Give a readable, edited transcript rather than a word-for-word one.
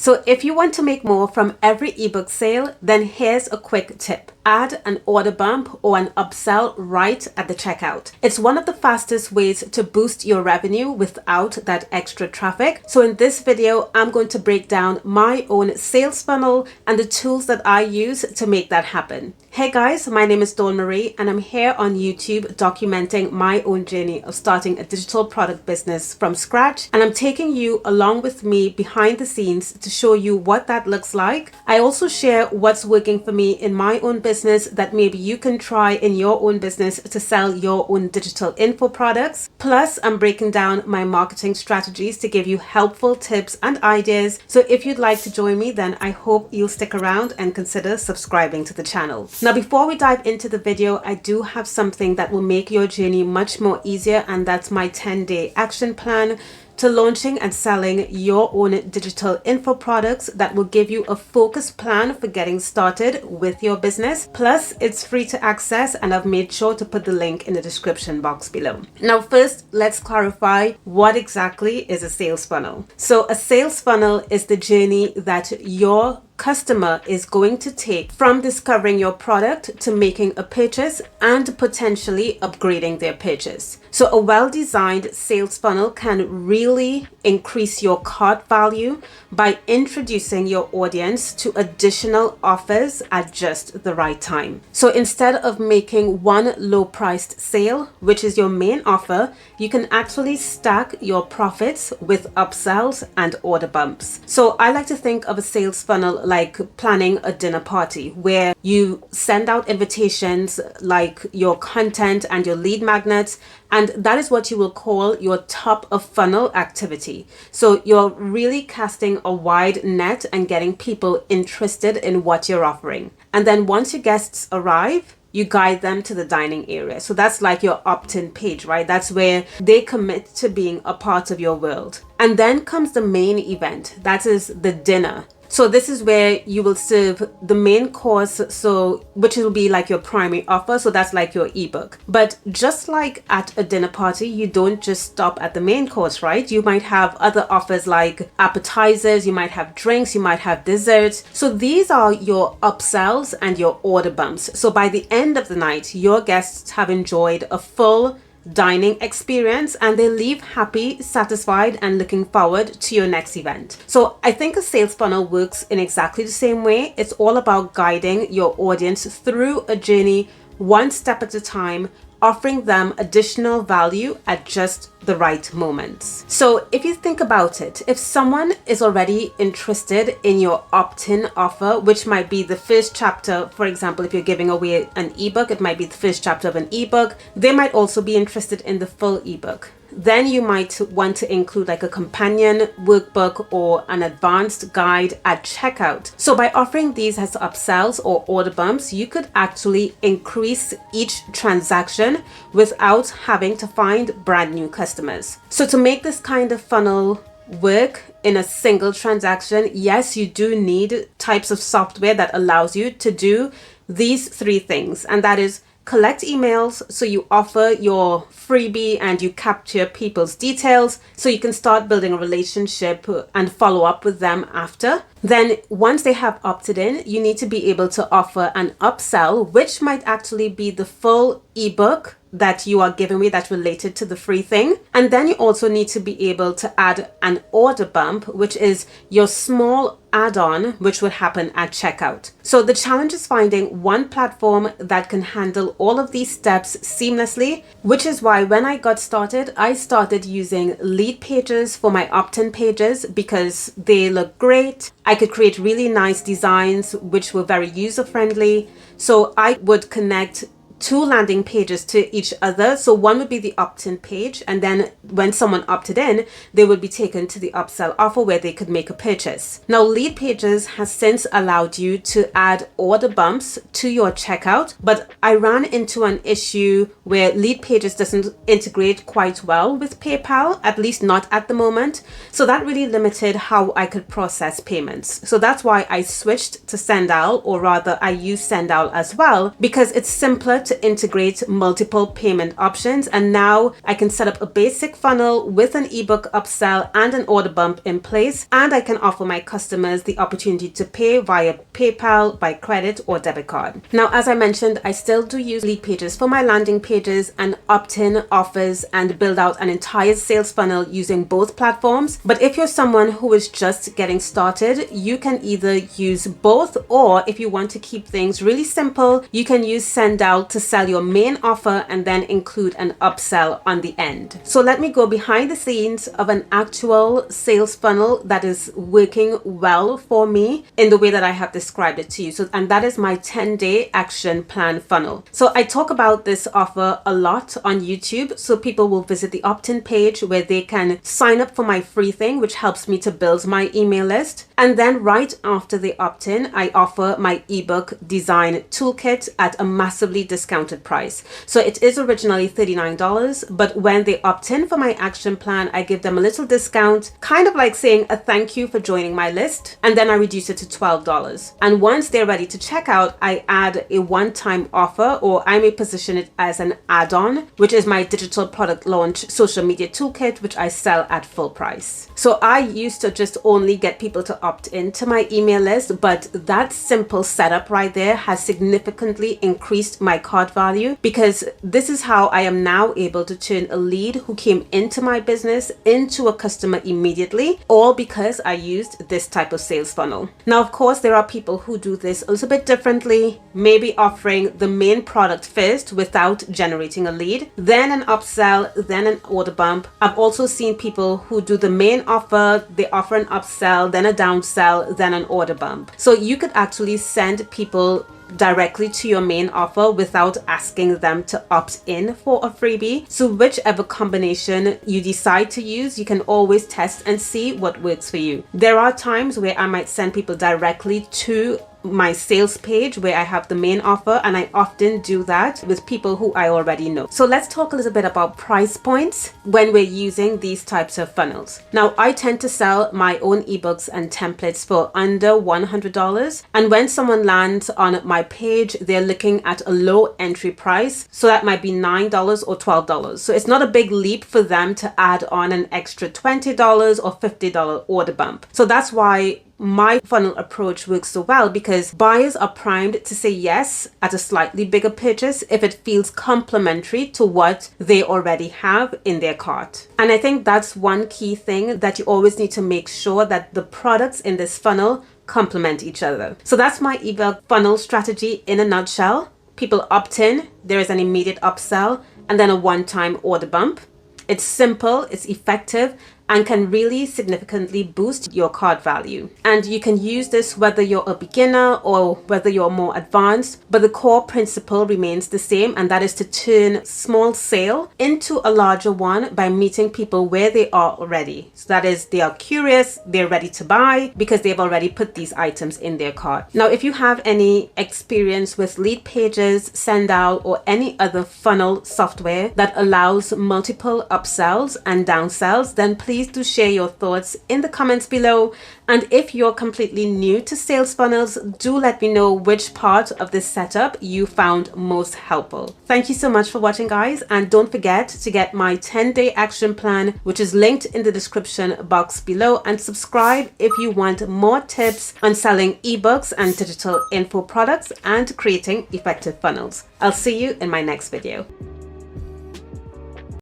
So if you want to make more from every ebook sale, then here's a quick tip. Add an order bump or an upsell right at the checkout. It's one of the fastest ways to boost your revenue without that extra traffic. So in this video, I'm going to break down my own sales funnel and the tools that I use to make that happen. Hey guys, my name is Dawn Marie and I'm here on YouTube documenting my own journey of starting a digital product business from scratch. And I'm taking you along with me behind the scenes to show you what that looks like. I also share what's working for me in my own business that maybe you can try in your own business to sell your own digital info products. Plus, I'm breaking down my marketing strategies to give you helpful tips and ideas. So if you'd like to join me, then I hope you'll stick around and consider subscribing to the channel. Now, before we dive into the video, I do have something that will make your journey much more easier, and that's my 10-day action plan to launching and selling your own digital info products that will give you a focused plan for getting started with your business. Plus, it's free to access and I've made sure to put the link in the description box below. Now, first, let's clarify what exactly is a sales funnel. So a sales funnel is the journey that your customer is going to take from discovering your product to making a purchase and potentially upgrading their purchase. So a well-designed sales funnel can really increase your cart value by introducing your audience to additional offers at just the right time. So instead of making one low-priced sale, which is your main offer, you can actually stack your profits with upsells and order bumps. So I like to think of a sales funnel like planning a dinner party where you send out invitations like your content and your lead magnets, and that is what you will call your top of funnel activity. So you're really casting a wide net and getting people interested in what you're offering. And then once your guests arrive, you guide them to the dining area. So that's like your opt-in page, right? That's where they commit to being a part of your world. And then comes the main event, that is the dinner. So this is where you will serve the main course, which will be like your primary offer. So that's like your ebook. But just like at a dinner party, you don't just stop at the main course, right? You might have other offers like appetizers, you might have drinks, you might have desserts. So these are your upsells and your order bumps. So by the end of the night, your guests have enjoyed a full dining experience and they leave happy, satisfied, and looking forward to your next event. So I think a sales funnel works in exactly the same way. It's all about guiding your audience through a journey one step at a time, offering them additional value at just the right moments. So if you think about it, if someone is already interested in your opt-in offer, which might be the first chapter, for example, if you're giving away an ebook, it might be the first chapter of an ebook. They might also be interested in the full ebook. Then you might want to include like a companion workbook or an advanced guide at checkout. So by offering these as upsells or order bumps, you could actually increase each transaction without having to find brand new customers. So to make this kind of funnel work in a single transaction, yes, you do need types of software that allows you to do these three things, and that is collect emails, so you offer your freebie and you capture people's details so you can start building a relationship and follow up with them after. Then once they have opted in, you need to be able to offer an upsell, which might actually be the full ebook that you are giving me that's related to the free thing. And then you also need to be able to add an order bump, which is your small add-on, which would happen at checkout. So the challenge is finding one platform that can handle all of these steps seamlessly, which is why when I got started, I started using Leadpages for my opt-in pages because they look great. I could create really nice designs, which were very user-friendly. So I would connect two landing pages to each other. So one would be the opt-in page, and then when someone opted in, they would be taken to the upsell offer where they could make a purchase. Now, Leadpages has since allowed you to add order bumps to your checkout, but I ran into an issue where Leadpages doesn't integrate quite well with PayPal, at least not at the moment. So that really limited how I could process payments. So that's why I switched to SendOwl, or rather I use SendOwl as well, because it's simpler developed to integrate multiple payment options, and now I can set up a basic funnel with an ebook upsell and an order bump in place, and I can offer my customers the opportunity to pay via PayPal, by credit or debit card. Now, as I mentioned, I still do use Leadpages for my landing pages and opt-in offers and build out an entire sales funnel using both platforms. But if you're someone who is just getting started, you can either use both, or if you want to keep things really simple, you can use SendOwl to sell your main offer and then include an upsell on the end. So let me go behind the scenes of an actual sales funnel that is working well for me in the way that I have described it to you. So, and that is my 10-day action plan funnel. So I talk about this offer a lot on YouTube. So people will visit the opt-in page where they can sign up for my free thing, which helps me to build my email list. And then right after they opt in, I offer my ebook design toolkit at a massively discounted price. So it is originally $39, but when they opt in for my action plan, I give them a little discount, kind of like saying a thank you for joining my list. And then I reduce it to $12. And once they're ready to check out, I add a one-time offer, or I may position it as an add-on, which is my digital product launch social media toolkit, which I sell at full price. So I used to just only get people to opt into my email list, but that simple setup right there has significantly increased my cart value, because this is how I am now able to turn a lead who came into my business into a customer immediately, all because I used this type of sales funnel. Now, of course, there are people who do this a little bit differently, maybe offering the main product first without generating a lead, then an upsell, then an order bump. I've also seen people who do the main offer, they offer an upsell, then a downsell, then an order bump. So you could actually send people directly to your main offer without asking them to opt in for a freebie. So whichever combination you decide to use, you can always test and see what works for you. There are times where I might send people directly to my sales page where I have the main offer, and I often do that with people who I already know. So let's talk a little bit about price points when we're using these types of funnels. Now, I tend to sell my own ebooks and templates for under $100, and when someone lands on my page, they're looking at a low entry price, so that might be $9 or $12. So it's not a big leap for them to add on an extra $20 or $50 order bump. So that's why my funnel approach works so well, because buyers are primed to say yes at a slightly bigger purchase if it feels complementary to what they already have in their cart. And I think that's one key thing, that you always need to make sure that the products in this funnel complement each other. So that's my ebook funnel strategy in a nutshell. People opt in, there is an immediate upsell, and then a one-time order bump. It's simple, it's effective, and can really significantly boost your cart value. And you can use this whether you're a beginner or whether you're more advanced, but the core principle remains the same, and that is to turn small sale into a larger one by meeting people where they are already. So that is, they are curious, they're ready to buy because they've already put these items in their cart. Now, if you have any experience with Leadpages, SendOwl, or any other funnel software that allows multiple upsells and downsells, then please do share your thoughts in the comments below. And if you're completely new to sales funnels, do let me know which part of this setup you found most helpful. Thank you so much for watching, guys, and don't forget to get my 10-day action plan, which is linked in the description box below, and subscribe if you want more tips on selling ebooks and digital info products and creating effective funnels. I'll see you in my next video.